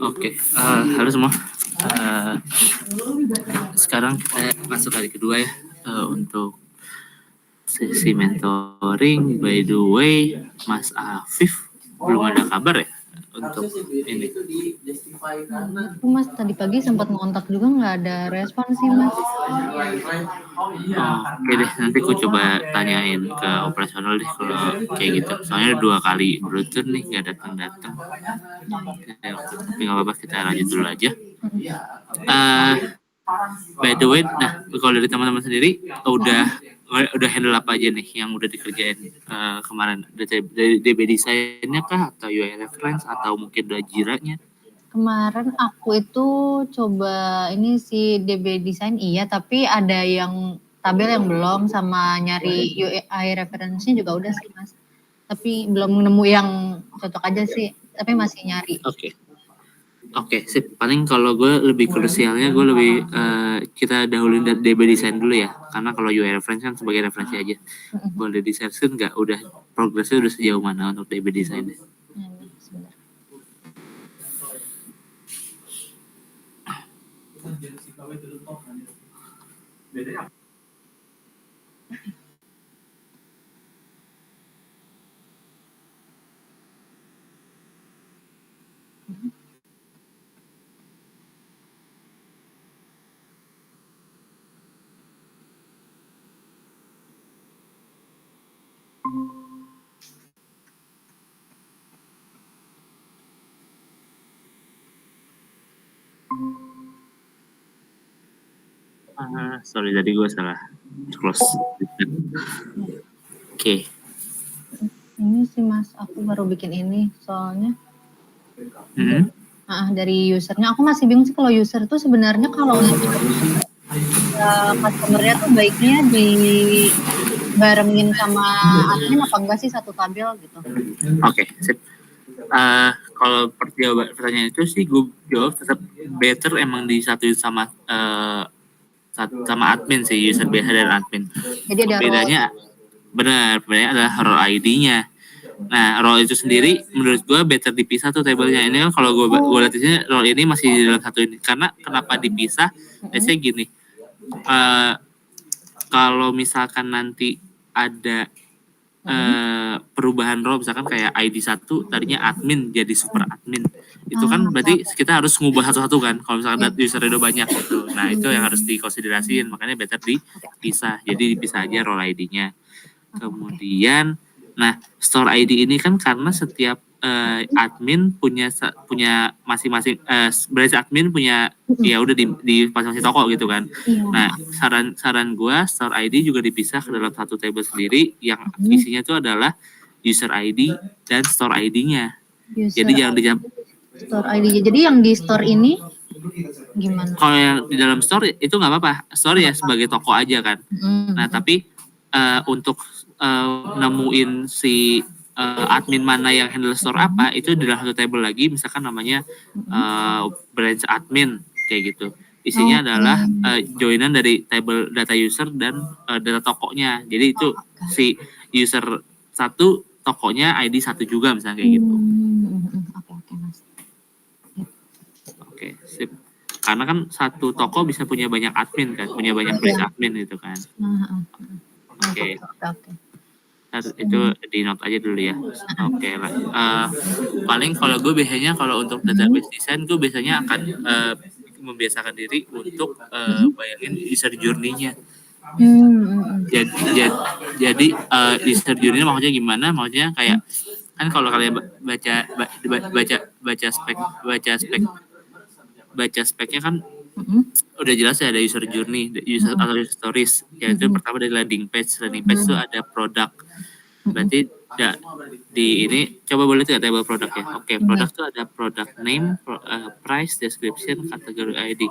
Oke, halo semua. Eh, Sekarang kita masuk hari kedua ya untuk sesi mentoring. By the way, Mas Afif belum ada kabar ya untuk ini. Aku Mas tadi pagi sempat ngontak juga nggak ada respon sih Mas. Oke deh, nanti aku coba tanyain ke operasional deh kalau kayak gitu. Soalnya 2 kali beruntun nih nggak datang-datang. Tapi nggak apa-apa, kita lanjut dulu aja. By the way, nah kalau dari teman-teman sendiri udah handle apa aja nih yang udah dikerjain kemarin? Dari DB desainnya kah atau UI reference atau mungkin udah Jira-nya? Kemarin aku itu coba ini si DB design iya, tapi ada yang tabel yang belum sama nyari UI reference-nya juga udah sih Mas. Tapi belum nemu yang cocok aja sih, tapi masih nyari. Oke, sip. Paling kalau gue lebih krusialnya gue lebih kita dahuluin dari DB design dulu ya, karena kalau UI reference kan sebagai referensi aja. Kalau DB design kan nggak udah progresnya udah sejauh mana untuk DB design. Sebentar. Sorry tadi gue salah close. Oke. Ini sih Mas, aku baru bikin ini soalnya. Dari usernya aku masih bingung sih kalau user tuh sebenarnya kalau customer-nya tuh baiknya dibarengin sama admin apa enggak sih satu tabel gitu. Oke, sip. Kalau pertanyaan itu sih gue jawab tetap better emang disatuin sama admin sih, user BH dan admin. Jadi ada bedanya adalah role ID-nya. Nah, role itu sendiri menurut gue better dipisah tuh tabelnya. Ini kan kalau gue lihat di sini role ini masih di dalam satu ini. Karena kenapa dipisah? Biasanya gini. Kalau misalkan nanti ada perubahan role, misalkan kayak ID 1 tadinya admin jadi super admin. Itu kan berarti kita harus ngubah satu-satu kan. Kalau misalkan user udah banyak gitu. Nah, itu yang harus dikonsiderasiin. Makanya better dipisah. Jadi dipisah aja role ID-nya. Kemudian nah, store ID ini kan karena setiap admin punya masing-masing berarti admin punya ya udah di masing-masing toko gitu kan. Nah, saran gue store ID juga dipisah ke dalam satu table sendiri yang isinya itu adalah user ID dan store ID-nya. Jadi jangan dijawab store ID. Jadi yang di store ini gimana? Kalau yang di dalam store itu nggak apa-apa. Store ya sebagai toko aja kan. Nah, tapi untuk nemuin si admin mana yang handle store apa itu di dalam satu table lagi, misalkan namanya branch admin kayak gitu. Isinya adalah joinan dari table data user dan data tokonya. Jadi itu si user 1 tokonya ID 1 juga misalnya kayak gitu. Oke, Mas. Oke, sip. Karena kan satu toko bisa punya banyak admin kan, punya banyak branch admin gitu kan. Oke. Itu di note aja dulu ya. Oke lah. Paling kalau gue biasanya kalau untuk database design gue biasanya akan membiasakan diri untuk bayangin user journey-nya. Jadi user journey maksudnya gimana? Maksudnya kayak kan kalau kalian baca speknya kan udah jelas ya ada user journey, user atau user stories. Yaitu pertama dari landing page itu ada produk. Berarti di ini coba boleh tuh table produk ya. Oke, produk tuh ada product name, price, description, kategori ID.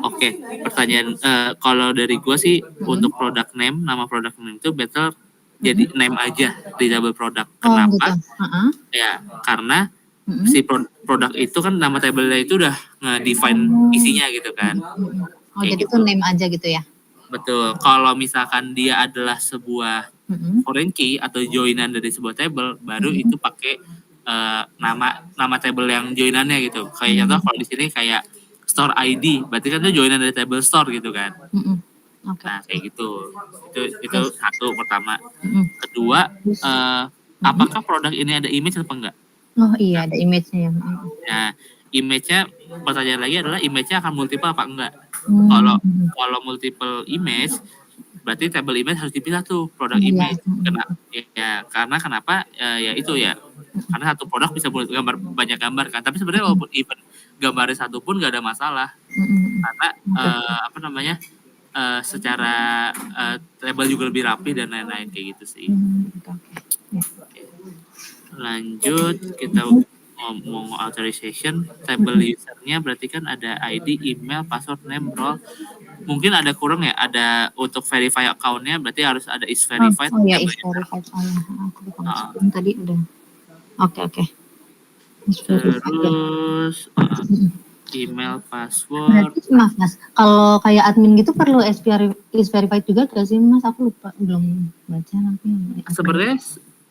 Oke, pertanyaan kalau dari gua sih untuk product name, nama product name itu better jadi name aja di table produk. Kenapa? Ya, karena si produk itu kan nama table-nya itu udah nge-define isinya gitu kan. Jadi itu name aja gitu ya. Betul. Kalau misalkan dia adalah sebuah foreign key atau joinan dari sebuah table, baru itu pakai nama table yang joinannya gitu. Kayak contoh kalau di sini kayak store ID, berarti kan itu joinan dari table store gitu kan. Oke. Nah, kayak gitu. Itu Terus, satu pertama. Kedua, terus, apakah produk ini ada image atau enggak? oh iya ada image-nya. Nah, image-nya pertanyaan lagi adalah image-nya akan multiple apa enggak? Kalau multiple image, berarti table image harus dipisah tuh produk Iya. image. Karena kenapa? Ya itu ya. Karena satu produk bisa gambar banyak gambar kan. Tapi sebenarnya walaupun even gambarnya satu pun nggak ada masalah. Karena apa namanya? Secara table juga lebih rapi dan lain-lain kayak gitu sih. Lanjut kita ngomong authorization, table usernya berarti kan ada ID, email, password, name, role. Mungkin ada kurang ya, ada untuk verify account-nya berarti harus ada is verified. Oh ya, is verified. Oh ya, aku lupa masukin tadi udah. Oke. Is verified. Terus email, password. Berarti maaf Mas, kalau kayak admin gitu perlu is verified juga gak sih Mas? Aku lupa, belum baca nanti. Sebenarnya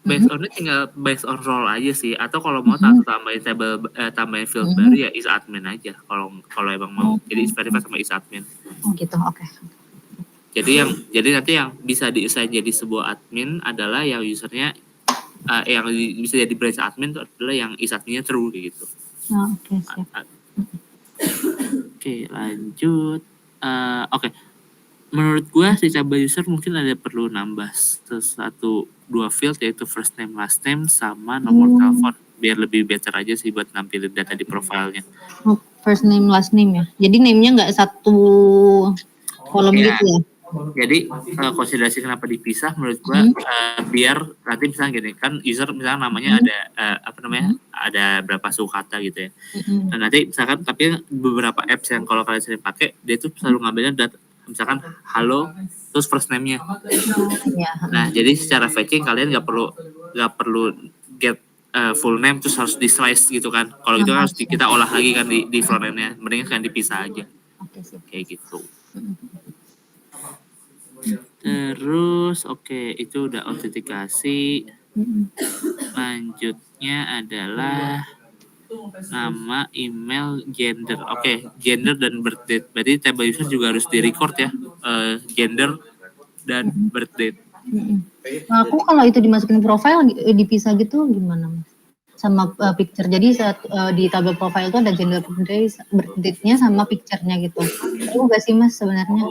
based on tinggal based on role aja sih, atau kalau mau tambahin table tambahin field baru ya is admin aja kalau emang mau. Jadi is verified sama is admin. Oh gitu, oke. Jadi nanti yang bisa diassign jadi sebuah admin adalah yang usernya yang bisa jadi branch admin itu adalah yang is adminnya true gitu. Oke, siap. Oke, lanjut. Oke. Menurut gue si table user mungkin ada perlu nambah dua field, yaitu first name, last name, sama nomor telepon, biar lebih better aja sih buat nampilin data di profilnya. First name, last name ya. Jadi name-nya nggak satu kolom gitu ya. Jadi konsiderasi kenapa dipisah menurut gue biar nanti misalnya gini kan user misalnya namanya ada ada berapa suku kata gitu ya. Dan nanti misalkan tapi beberapa apps yang kalau kalian sering pakai dia tuh selalu ngambilnya data misalkan halo terus first name-nya. Nah, jadi secara fetching kalian nggak perlu get full name terus harus di slice gitu kan. Kalau gitu kan harus kita olah lagi kan di front end-nya. Mendingan kalian dipisah aja. Kayak gitu. Terus itu udah autentikasi. Lanjutnya adalah nama, email, gender. Gender dan birth date. Berarti table user juga harus di-record ya. Gender dan birth date. Nah, aku kalau itu dimasukin profile dipisah gitu gimana Mas? Sama picture. Jadi saat di tabel profile itu ada gender, birth date-nya sama picture-nya gitu. Perlu nggak sih Mas sebenarnya?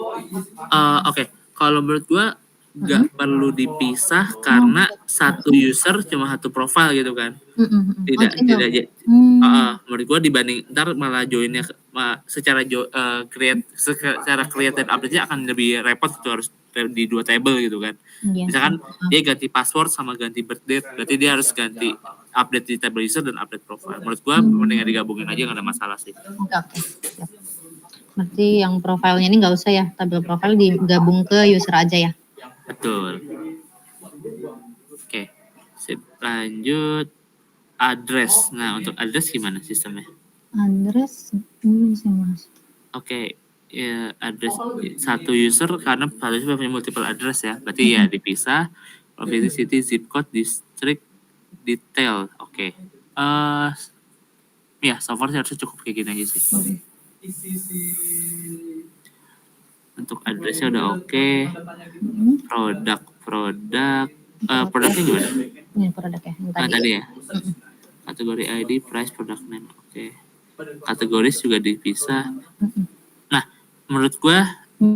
Kalau menurut gua nggak perlu dipisah karena satu user cuma satu profile gitu kan. Tidak menurut gua dibanding ntar malah joinnya secara create dan update-nya akan lebih repot gitu, harus di dua table gitu kan. Misalkan dia ganti password sama ganti birth date, berarti dia harus ganti update di table user dan update profile. Menurut gua mendingan digabungin aja, nggak ada masalah sih. Oke. Berarti yang profilnya ini nggak usah ya, tabel profile digabung ke user aja ya. Betul. Oke, sip. Lanjut address. Nah, untuk address gimana sistemnya? Address ini sih Mas. Ya address satu user karena satu user punya multiple address ya. Berarti ya dipisah. Provinsi, city, zip code, district, detail. Ya, so far harusnya cukup kayak gini aja sih. Untuk addressnya udah oke. Produknya gimana? Ini produknya yang tadi ya. Kategori ID, price, product name. Kategoris juga dipisah. Nah, menurut gue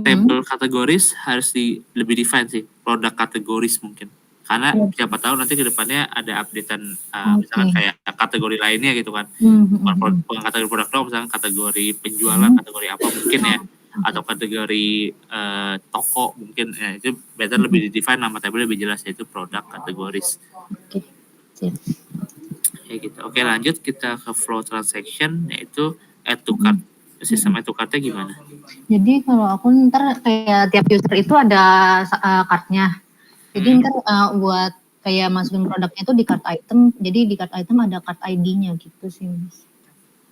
table kategoris harus lebih define sih. Produk kategoris mungkin. Karena siapa tahu nanti ke depannya ada updatean misalkan kayak kategori lainnya gitu kan. Bukan kategori produk dong, misalkan kategori penjualan, kategori apa mungkin ya. Atau kategori toko mungkin ya, itu better lebih di-define nama table lebih jelas, yaitu produk kategoris. Kayak gitu. Lanjut kita ke flow transaction, yaitu add to cart. Sistem add to cart-nya gimana? Jadi kalau aku ntar kayak tiap user itu ada card-nya. Jadi ntar buat kayak masukin produknya itu di cart item, jadi di cart item ada cart ID-nya gitu sih Mas.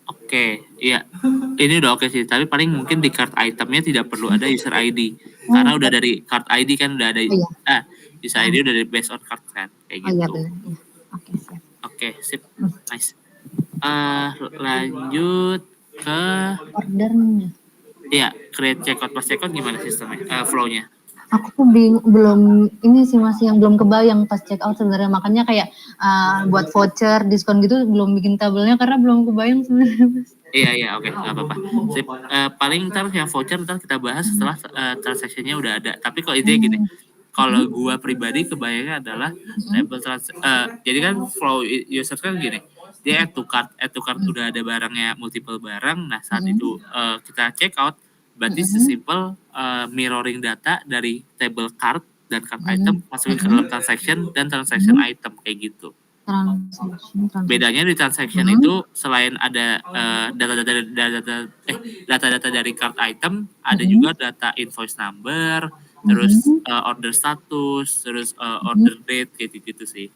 Oke, iya. Ini udah oke sih, tapi paling mungkin di card itemnya tidak perlu ada user ID. Karena udah dari card ID kan udah ada Oh iya. user ID udah dari based on card kan, kayak Oh iya gitu. benar. Iya. Oke, siap. Oke, sip. Hmm. Nice. Lanjut ke Ordernya. create checkout pas checkout gimana sistemnya? Flow-nya. Aku tuh belum ini sih masih yang belum kebayang pas check out sebenarnya, makanya kayak buat voucher diskon gitu belum bikin tabelnya karena belum kebayang sebenarnya Mas. Iya, oke, nggak apa-apa. Sip. Paling ntar yang voucher ntar kita bahas setelah transaksinya udah ada. Tapi kalau ide gini, kalau gua pribadi kebayangnya adalah label jadi kan flow user kan gini, dia add to cart udah ada barangnya multiple barang. Nah saat itu kita check out, berarti sesimpel mirroring data dari table cart dan cart item masukin ke dalam transaction dan transaction item kayak gitu. Transaction. Bedanya di transaction itu selain ada data-data dari cart item, ada juga data invoice number, terus order status, terus order date kayak gitu sih.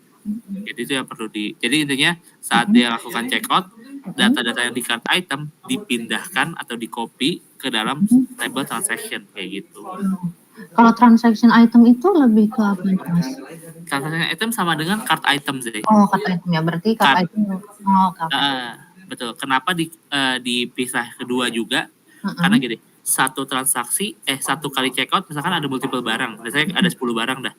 Jadi itu yang perlu jadi intinya saat dia lakukan checkout, data-data yang di cart item dipindahkan atau di copy ke dalam table transaction kayak gitu. Kalau transaction item itu lebih ke apa nih, Mas? Transaction item sama dengan cart item sih. Oh, cart item ya. Berarti cart item. Oh, oke. Betul. Kenapa dipisah kedua juga? Karena gini, satu kali checkout misalkan ada multiple barang, misalnya ada 10 barang dah.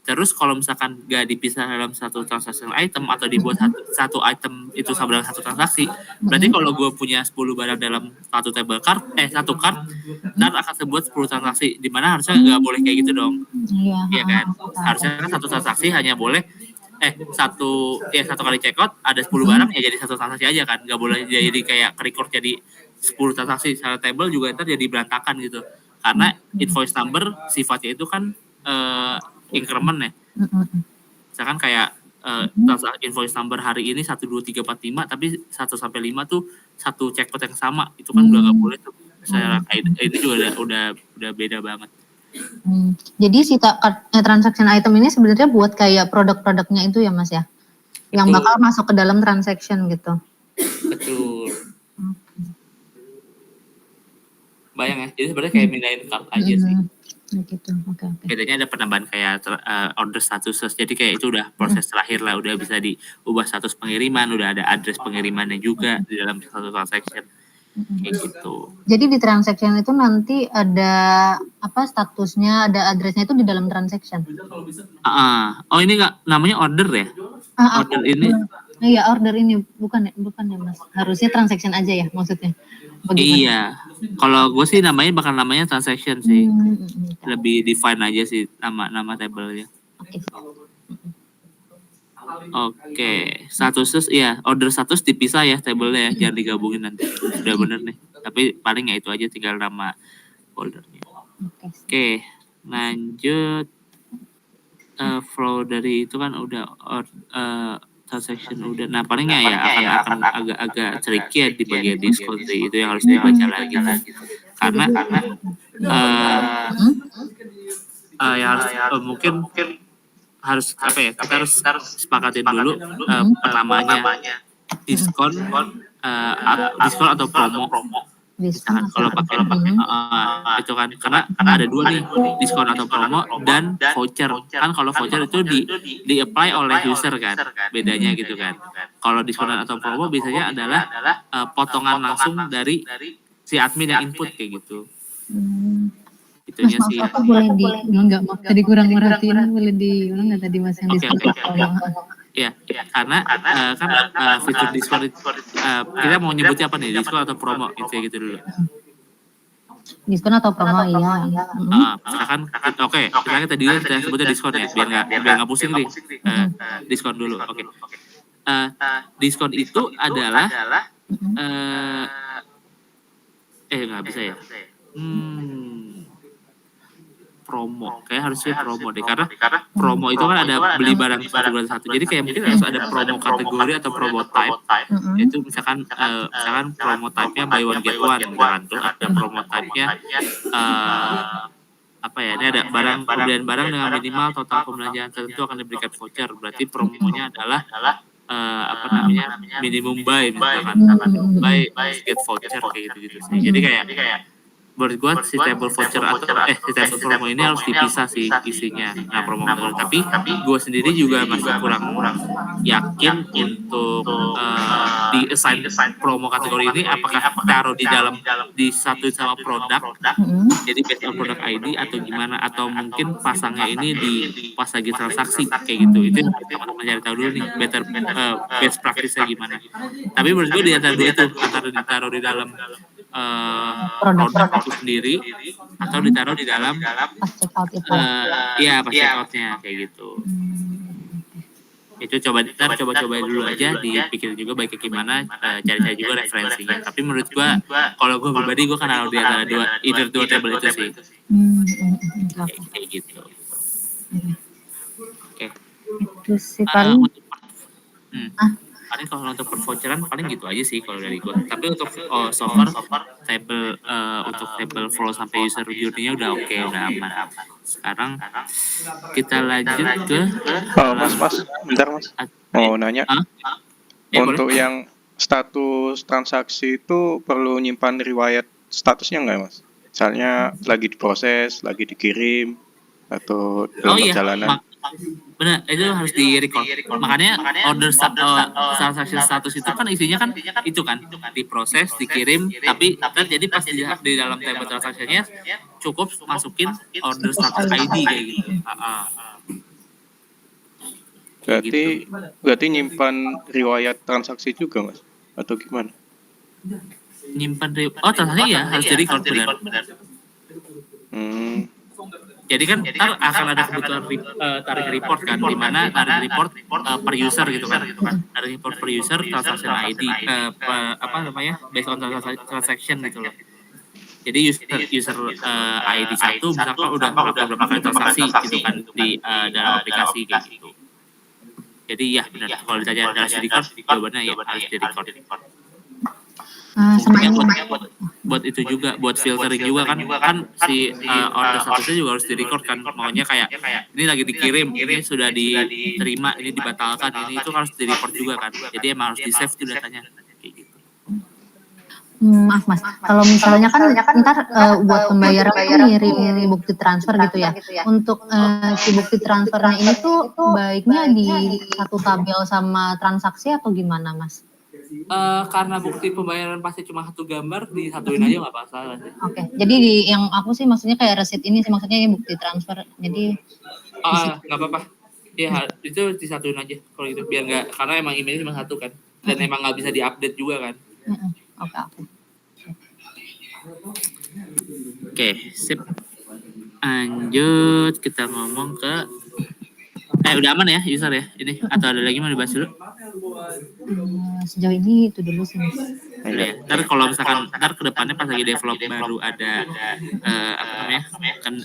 Terus kalau misalkan gak dipisah dalam satu transaction item atau dibuat satu item itu sama dengan satu transaksi, berarti kalau gue punya 10 barang dalam satu satu cart, dan akan sebuat 10 transaksi, dimana harusnya nggak boleh kayak gitu dong. Iya kan? Harusnya kan satu transaksi hanya boleh satu kali checkout ada 10 barang ya jadi satu transaksi aja kan, nggak boleh jadi kayak record jadi 10 transaksi. Secara table juga ntar jadi berantakan gitu, karena invoice number sifatnya itu kan increment ya. Misalkan kayak invoice number hari ini 1, 2, 3, 4, 5, tapi 1 sampai 5 tuh satu checkout yang sama, itu kan udah nggak boleh tuh. Secara ini juga udah beda banget. Jadi si transaction item ini sebenarnya buat kayak produk-produknya itu ya Mas ya, yang bakal masuk ke dalam transaction gitu. Betul. Bayang ya, jadi sebenarnya kayak mindahin card aja sih. Gitu. Oke. Bedanya ada penambahan kayak order status, jadi kayak itu udah proses terakhir lah, udah bisa diubah status pengiriman, udah ada address pengirimannya juga di dalam satu transaction. Kayak gitu. Jadi di transaction itu nanti ada apa statusnya, ada addressnya itu di dalam transaction. Oh ini nggak namanya order ya? Order ini. Iya order ini bukan ya Mas. Harusnya transaction aja ya maksudnya. Bagaimana? Iya. Kalau gue sih namanya transaction sih. Lebih define aja sih nama table-nya. Oke, status order status dipisah ya table-nya ya, jangan digabungin nanti. Udah bener nih. Tapi paling ya itu aja, tinggal nama foldernya. Oke, lanjut. Flow dari itu kan udah transaction udah. Nah palingnya ya akan agak-agak tricky ya di bagian diskon sih, itu yang harus dibaca lagi. Karena mungkin harus kita harus sepakatin dulu namanya diskon atau promo. Misalkan kalau pakai itu kan karena ada dua nih, diskon atau promo dan voucher. Kan kalau voucher itu di apply oleh user kan, bedanya gitu kan. Kalau diskon atau promo biasanya adalah potongan langsung dari si admin yang input kayak gitu. Itunya sih. Aku boleh nggak mau tadi kurang merhatiin, boleh diulang nggak tadi Mas yang diskon promo? Iya, karena kan fitur diskon kita mau nyebutnya apa nih, diskon atau promo gitu dulu. Diskon atau promo iya. Misalkan misalnya tadi kita sebutnya diskon ya, biar nggak pusing nih. Diskon dulu, oke. Diskon itu adalah nggak bisa ya. Promo, kayak harusnya promo deh, karena promo itu kan ada beli barang satu. Jadi kayak mungkin harus ada promo kategori atau promo type. Itu misalkan promo type-nya buy one get one, misalkan tuh ada promo type-nya ini ada pembelian barang dengan minimal total pembelanjaan tertentu akan diberikan voucher. Berarti promonya adalah apa namanya minimum buy misalkan buy get voucher kayak gitu sih. Jadi kayak menurut gua si table voucher atau si table promo ini harus dipisah sih isinya. Nah promo kategori, tapi gua sendiri juga masih kurang yakin untuk di assign promo kategori ini apakah taruh di satu sama produk, jadi based on produk ID atau gimana, atau mungkin pasangnya ini di pas lagi transaksi kayak gitu. Itu teman-teman cari tahu dulu nih best practice-nya gimana. Tapi menurut gue di antara dua itu, antara ditaruh di dalam produk itu sendiri atau ditaruh di dalam Pas check out itu. iya pas check out-nya kayak gitu. Itu coba dulu aja, dipikirin juga baiknya gimana, cari juga referensinya. Tapi menurut gua kalau gua pribadi gua kan naruh di antara dua table itu sih. Kayak gitu. Oke. Itu sih paling. Paling kalau untuk per-voucheran paling gitu aja sih kalau dari gua. Tapi untuk so far table untuk table flow sampai user journey-nya udah oke, udah aman. Sekarang kita lanjut ke Mas, bentar Mas. Mau nanya. Untuk yang status transaksi itu perlu nyimpan riwayat statusnya nggak Mas? Misalnya lagi diproses, lagi dikirim, atau dalam perjalanan. Benar, itu harus di-record. Makanya order transaction status itu kan isinya kan itu kan diproses, dikirim, tapi jadi pas di dalam table transaction-nya cukup masukin order status ID kayak gitu. Berarti nyimpan riwayat transaksi juga Mas, atau gimana? Nyimpan transaksi ya harus di-record benar. Jadi kan ntar akan ada kebutuhan tarik report kan, di mana tarik report per user gitu kan. Tarik report per user transaction ID based on transaction gitu loh. Jadi user ID 1 misalkan udah berapa kali transaksi gitu kan di dalam aplikasi kayak gitu. Jadi ya benar, kalau ditanya harus di-record, jawabannya ya harus di-record. Buat itu juga, buat filtering juga kan si order statusnya juga harus di-record kan. Maunya kayak ini lagi dikirim, ini sudah diterima, ini dibatalkan, ini itu harus di-record juga kan. Jadi emang harus di-save tuh datanya kayak gitu. Maaf Mas, kalau misalnya kan ntar buat pembayaran ngirim bukti transfer gitu ya. Untuk si bukti transfernya ini tuh baiknya di satu tabel sama transaksi atau gimana Mas? Karena bukti pembayaran pasti cuma satu gambar, disatuin aja nggak masalah sih. Oke, jadi yang aku sih maksudnya kayak receipt ini sih, maksudnya ya bukti transfer. Jadi nggak apa-apa. Ya itu disatuin aja kalau gitu, biar nggak, karena emang emailnya cuma satu kan, dan emang nggak bisa diupdate juga kan. Oke, sip. Lanjut kita ngomong ke udah aman ya user ya ini, atau ada lagi mau dibahas dulu? Sejauh ini itu dulu sih Mas. Ya. Ntar kalau misalkan kedepannya pas lagi develop baru ada apa namanya kan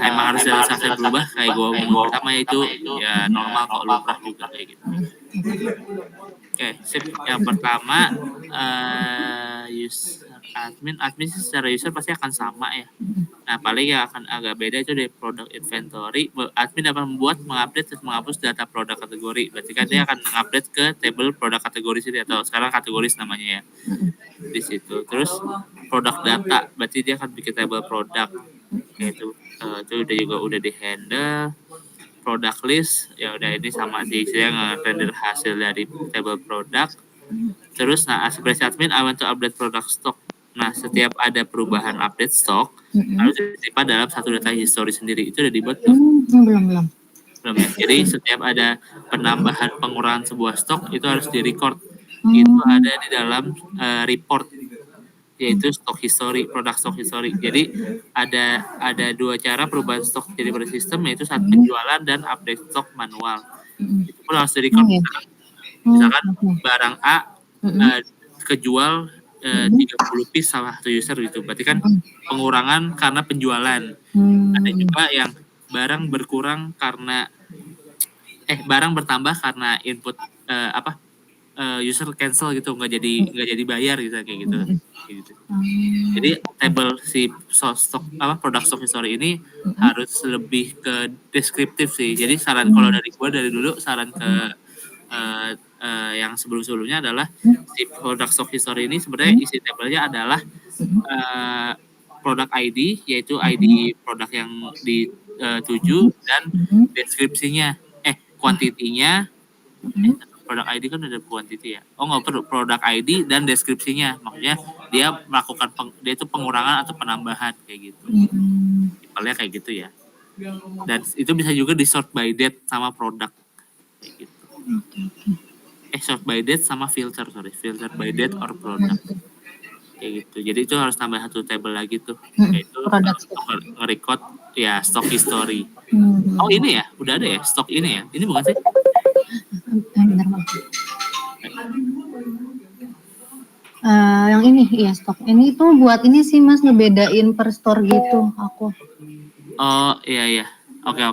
emang harus ada sesuatu yang berubah kayak gue ngomong pertama itu ya normal kok, lumrah juga kayak gitu. Oke, sip. Yang pertama user admin sih secara user pasti akan sama ya. Nah paling yang akan agak beda itu dari product inventory. Admin dapat mengupdate dan menghapus data produk kategori. Berarti kan dia akan mengupdate ke table produk kategori sini, atau sekarang kategoris namanya ya di situ. Terus produk data, berarti dia akan bikin table produk kayak itu udah di handle. Product list ya udah, ini sama sih, saya nge-render hasil dari table produk. Terus aspirasi admin, I want to update product stock. Nah setiap ada perubahan update stock harus disimpan dalam satu data history sendiri. Itu udah dibuat belum ya. Jadi setiap ada penambahan pengurangan sebuah stok itu harus di-record. Itu ada di dalam report, yaitu stock history, product stock history. Jadi ada dua cara perubahan stok jadi pada sistem, yaitu saat penjualan dan update stok manual. Itu pun harus di-record. Misalkan barang A kejual 30 piece sama satu user gitu, berarti kan pengurangan karena penjualan. Ada juga yang barang berkurang karena barang bertambah karena input user cancel gitu, nggak jadi bayar gitu kayak gitu. Jadi table si stock product stock history ini harus lebih ke deskriptif sih. Jadi saran kalau dari gue dari dulu, saran ke yang sebelum-sebelumnya adalah si product stock history ini sebenarnya isi tabelnya adalah product ID, yaitu ID produk yang dituju dan deskripsinya, kuantitinya. Produk ID kan ada quantity ya. Oh nggak perlu, produk ID dan deskripsinya. Maksudnya dia melakukan dia itu pengurangan atau penambahan kayak gitu. Simpelnya kayak gitu ya. Dan itu bisa juga di sort by date sama produk kayak gitu. Sort by date sama filter by date or product kayak gitu. Jadi itu harus tambah satu table lagi tuh, yaitu nge-record ya stock history. Oh ini ya, udah ada ya stock ini ya. Ini bukan sih? Bentar, yang ini iya stok. Ini tuh buat ini sih Mas, ngebedain per store gitu aku. Oh iya. Oke.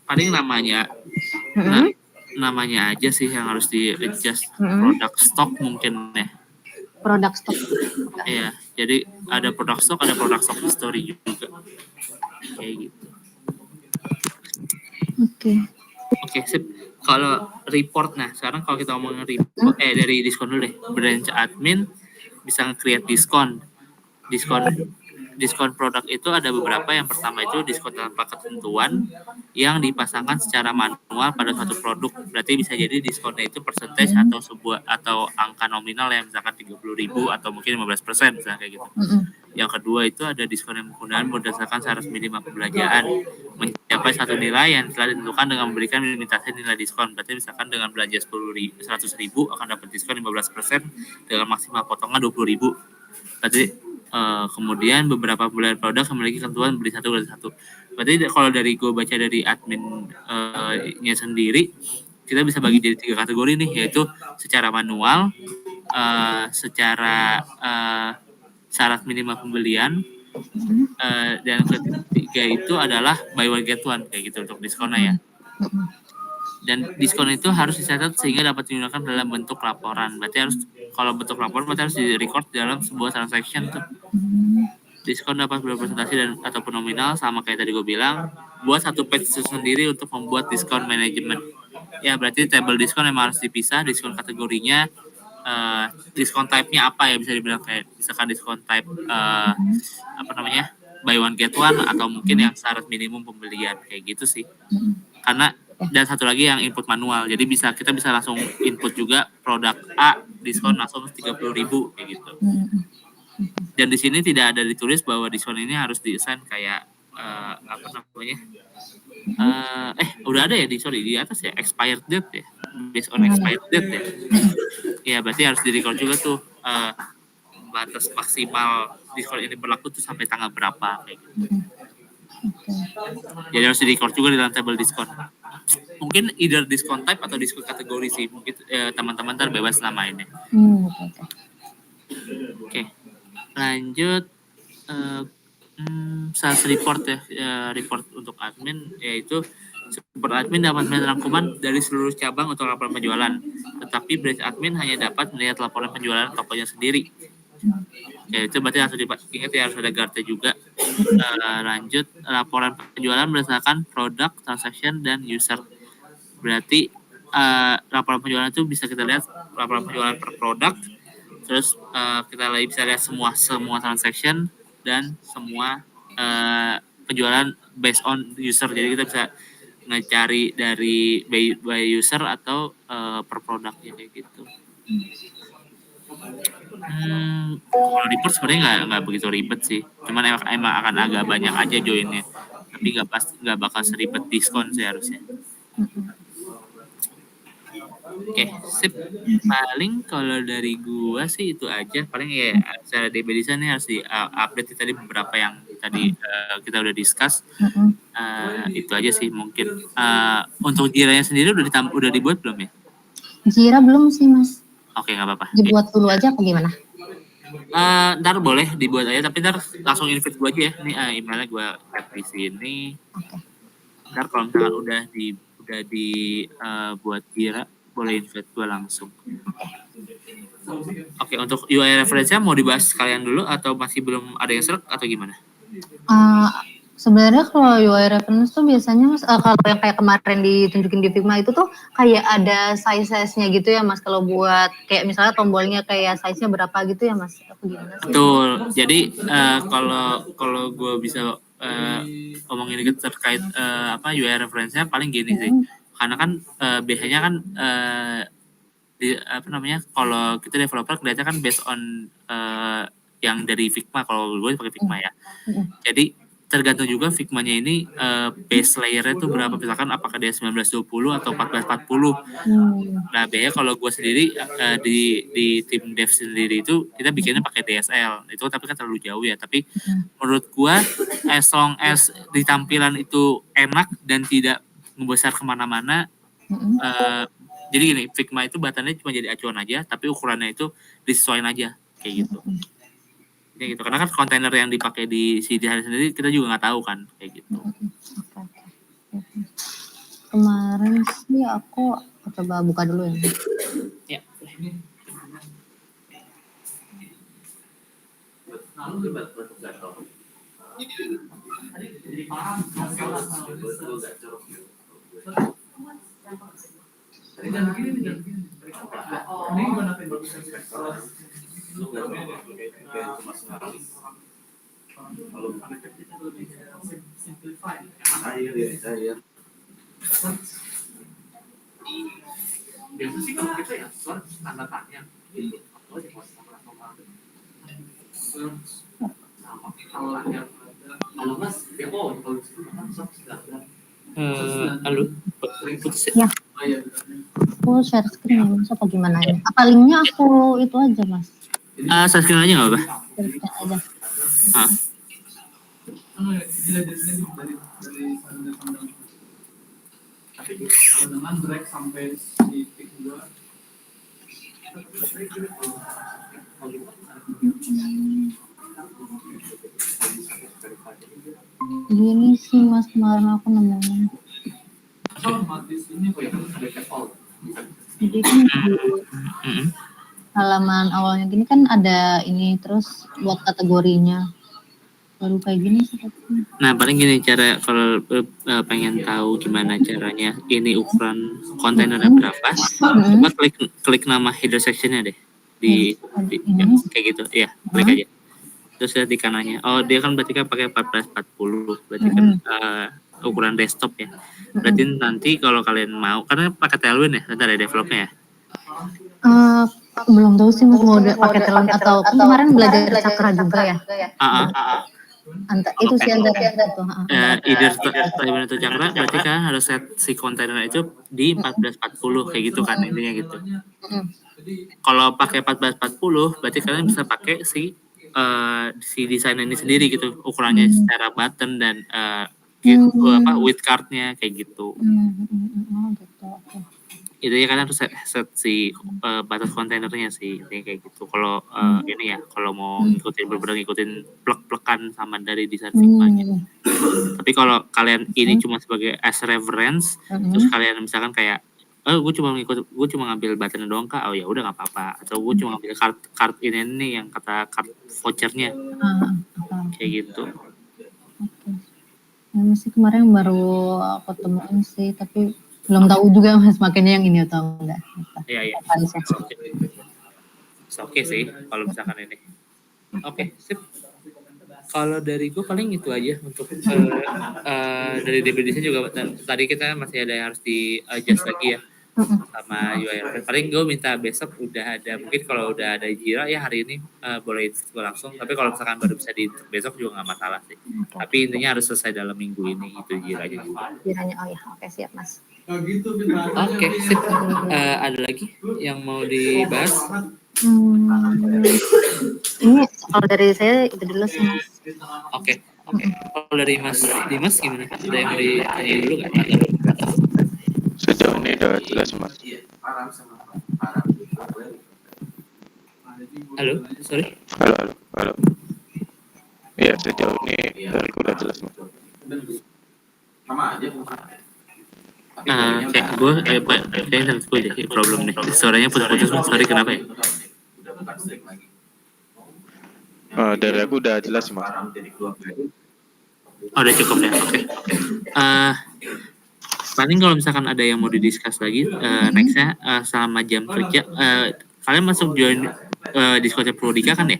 Paling namanya aja sih yang harus di adjust. Produk stock mungkin ya. Produk stock. Iya, jadi ada produk stock, ada produk stock history juga. Kayak gitu. Oke, sip. Kalau report, nah sekarang kalau kita ngomongin report, dari diskon dulu deh. Branch admin bisa nge-create diskon produk itu ada beberapa. Yang pertama itu diskon tanpa ketentuan yang dipasangkan secara manual pada suatu produk. Berarti bisa jadi diskonnya itu percentage atau angka nominal yang misalkan 30.000 atau mungkin 15% misalnya kayak gitu. Yang kedua itu ada diskon yang menggunakan berdasarkan syarat minimal pembelanjaan mencapai satu nilai yang telah ditentukan dengan memberikan limitasi nilai diskon. Berarti misalkan dengan belanja 100.000 akan dapat diskon 15% dengan maksimal potongan 20.000. Berarti kemudian beberapa pembelian produk memiliki ketentuan beli satu gratis satu. Berarti kalau dari gue baca dari adminnya sendiri, kita bisa bagi jadi 3 kategori nih, yaitu secara manual, secara syarat minimal pembelian, dan ketiga itu adalah buy one get one kayak gitu untuk diskonnya ya. Dan diskon itu harus dicatat sehingga dapat digunakan dalam bentuk laporan. Berarti kalau bentuk laporan berarti harus di-record dalam sebuah transaction tuh. Diskon dapat berpresentasi ataupun nominal, sama kayak tadi gue bilang. Buat satu page sendiri untuk membuat diskon manajemen. Ya berarti table diskon memang harus dipisah. Diskon kategorinya, diskon type-nya apa ya, bisa dibilang kayak misalkan diskon type buy one get one, atau mungkin yang syarat minimum pembelian kayak gitu sih. Karena dan satu lagi yang input manual, jadi kita bisa langsung input juga produk A diskon langsung 30.000 kayak gitu. Dan di sini tidak ada ditulis bahwa diskon ini harus di-assign kayak udah ada ya di atas ya, expired date ya, based on expired date ya. Ya berarti harus di-record juga tuh batas maksimal diskon ini berlaku tuh sampai tanggal berapa kayak gitu. Jadi harus di-record juga di dalam table diskon. Mungkin either diskon type atau diskon kategori sih. Mungkin teman-teman ntar bebas namainnya. Oke. Lanjut sales report ya. Report untuk admin, yaitu support admin dapat melihat rangkuman dari seluruh cabang untuk laporan penjualan. Tetapi branch admin hanya dapat melihat laporan penjualan tokonya sendiri. Ya itu berarti harus ingat ya, harus ada guard juga. Lanjut, laporan penjualan berdasarkan produk, transaction, dan user. Berarti laporan penjualan itu bisa kita lihat laporan penjualan per produk, terus kita bisa lihat semua transaction dan semua penjualan based on user. Jadi kita bisa ngecari dari by user atau per produknya kayak gitu. Kalau report sebenarnya nggak begitu ribet sih, cuman emang akan agak banyak aja joinnya, tapi nggak bakal seribet diskon sih harusnya. Oke, sip. Paling kalau dari gua sih itu aja. Paling ya secara DB design harus di update tadi beberapa yang tadi kita udah discuss. Itu aja sih mungkin. Untuk Jira-nya sendiri udah dibuat belum ya? Jira belum sih Mas. Oke, nggak apa-apa. Dibuat dulu aja apa gimana? Ntar boleh dibuat aja, tapi ntar langsung invite gue aja ya. Nih emailnya gue tag di sini. Ntar kalau misalkan udah buat Jira, boleh invite gue langsung. Oke, untuk UI reference-nya mau dibahas kalian dulu atau masih belum ada yang serak atau gimana? Sebenarnya kalau UI reference tuh biasanya Mas, kalau yang kayak kemarin ditunjukin di Figma itu tuh kayak ada size-nya gitu ya Mas, kalau buat kayak misalnya tombolnya kayak size-nya berapa gitu ya Mas? Apa gimana sih? Betul. Jadi kalau gue bisa ngomongin dikit terkait UI reference-nya paling gini sih. Karena kan biasanya kan kalau kita developer kelihatannya kan based on yang dari Figma, kalau gue pakai Figma ya. Jadi tergantung juga Figma-nya ini base layer-nya tuh berapa, misalkan apakah dia 1920 atau 1440. Nah, biasanya kalau gue sendiri di tim dev sendiri itu kita bikinnya pakai DSL. Itu tapi kan terlalu jauh ya. Tapi menurut gue as long as di tampilan itu enak dan tidak membesar kemana-mana, jadi gini, Figma itu batannya cuma jadi acuan aja, tapi ukurannya itu disesuaikan aja kayak gitu. Kayak gitu. Karena kan kontainer yang dipakai di si hari sendiri kita juga nggak tahu kan kayak gitu. Kemarin sih aku coba buka dulu ya. Ya. Biasa sih kalau kita ya tanda tanya gitu. Halo Mas, halo, putus ya. Aku share screen ya Mas, apa gimana ya? Apa linknya aku itu aja Mas? Share screen aja nggak apa? Share screen aja. Dengan break sampai titik 2. Gini sih Mas, kemarin aku nemuin. Jadi kan halaman awalnya gini kan ada ini, terus buat kategorinya baru kayak gini sepertinya. Nah, paling gini cara kalau pengen tahu gimana caranya ini ukuran kontainernya berapa, coba klik nama header sectionnya deh di ya, kayak gitu ya, klik aja. Terus lihat di kanannya, oh dia kan berarti kan pakai 1440, berarti kan ukuran desktop ya. Berarti nanti kalau kalian mau, karena pakai Tailwind ya, nanti ada developnya ya. Belum tahu sih mau pakai Tailwind atau kemarin belajar Cakra juga ya. Itu sih antara itu. Either Tailwind atau Cakra, berarti kan harus set si kontainer itu di 1440 kayak gitu kan intinya gitu. Kalau pakai 1440, berarti kalian bisa pakai si desain ini sendiri gitu, ukurannya secara button dan gitu, width card-nya kayak gitu. Itu ya kan harus set si batas kontainernya sih kayak gitu. Kalau ini ya kalau mau ngikutin plek-plekan sama dari desain Figma-nya. Tapi kalau kalian ini cuma sebagai as reference, terus kalian misalkan kayak gue cuma ngambil button doang Kak, oh ya udah nggak apa-apa, atau gue cuma ngambil card ini nih yang kata card vouchernya kayak gitu. Ya, masih kemarin baru aku temuin sih, tapi belum tahu juga Mas makanya yang ini atau enggak. Iya. Oke sih kalau misalkan ini. Oke, sip. Kalau dari gue paling itu aja untuk dari DBD juga tadi kita masih ada yang harus di adjust lagi ya sama UI. Paling gue minta besok udah ada, mungkin kalau udah ada Jira ya hari ini boleh langsung, tapi kalau misalkan baru bisa di besok juga nggak masalah sih. Tapi intinya harus selesai dalam minggu ini itu Jiranya juga. Jiranya, oh ya, oke siap Mas. Oke, sip. Ada lagi yang mau dibahas? Ini kalau dari saya itu dulu sih Mas. Oke. Kalau dari Mas Dimas gimana? Ada yang mau ditanya dulu nggak? Sejauh ini udah jelas Mas. Halo, sorry. Halo. Ya sejauh ini dari udah jelas Mas. Sama aja. Kayak gue, kayaknya gue deh problem nih. Suaranya putus-putus, sorry kenapa ya? Dari aku udah jelas Mas. Oh, udah cukup ya. Oke. Paling kalau misalkan ada yang mau didiskus lagi, nextnya selama jam kerja, kalian masuk join Discord-nya Prodika kan ya?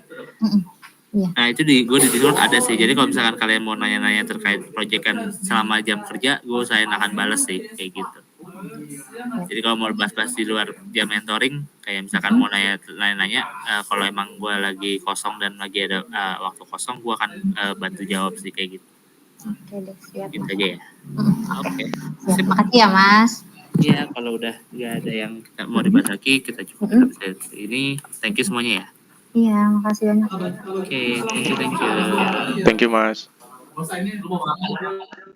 Iya. Nah itu gue di Discord ada sih. Jadi kalau misalkan kalian mau nanya-nanya terkait proyek kan selama jam kerja, saya akan balas sih kayak gitu. Jadi kalau mau bahas-bahas di luar jam mentoring, kayak misalkan mau nanya-nanya, kalau emang gue lagi kosong dan lagi ada waktu kosong, gue akan bantu jawab sih kayak gitu. Oke deh, siap. Gitu Mas. aja ya. Oke. Siap, makasih ya Mas. Iya, kalau udah nggak ada yang mau dibahas lagi, kita cukup sampai ini. Thank you semuanya ya. Iya, makasih banyak. Oke, thank you. Thank you, Mas. Masa ini lu mau makan?